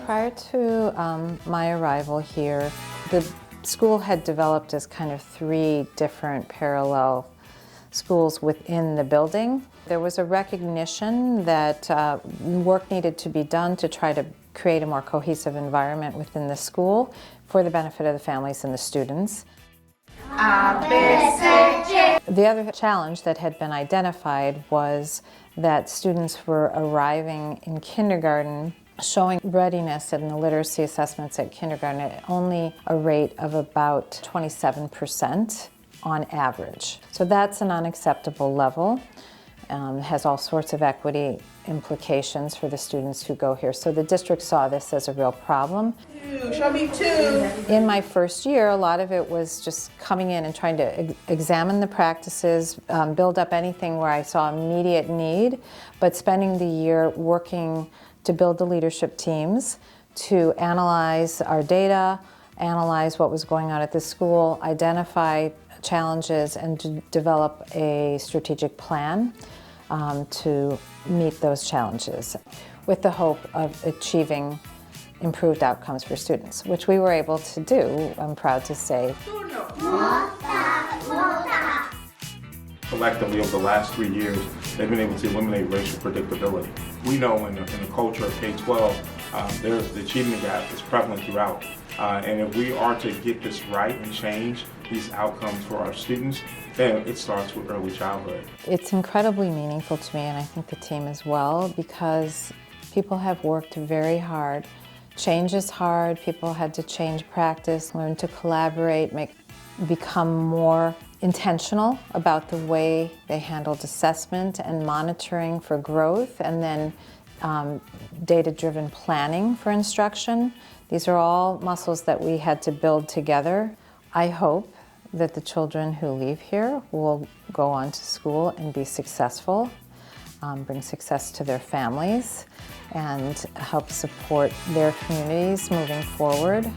Prior to my arrival here, the school had developed as kind of 3 different parallel schools within the building. There was a recognition that work needed to be done to try to create a more cohesive environment within the school for the benefit of the families and the students. The other challenge that had been identified was that students were arriving in kindergarten showing readiness in the literacy assessments at kindergarten at only a rate of about 27% on average. So that's an unacceptable level. It has all sorts of equity implications for the students who go here. So the district saw this as a real problem. Show me 2. In my first year, a lot of it was just coming in and trying to examine the practices, build up anything where I saw immediate need, but spending the year working to build the leadership teams, to analyze our data, analyze what was going on at the school, identify challenges, and to develop a strategic plan to meet those challenges with the hope of achieving improved outcomes for students, which we were able to do, I'm proud to say. Collectively, over the last 3 years, they've been able to eliminate racial predictability. We know in the culture of K-12, the achievement gap is prevalent throughout. And if we are to get this right and change these outcomes for our students, then it starts with early childhood. It's incredibly meaningful to me, and I think the team as well, because people have worked very hard. Change is hard. People had to change practice, learn to collaborate, become more intentional about the way they handled assessment and monitoring for growth, and then data-driven planning for instruction. These are all muscles that we had to build together. I hope that the children who leave here will go on to school and be successful, bring success to their families, and help support their communities moving forward.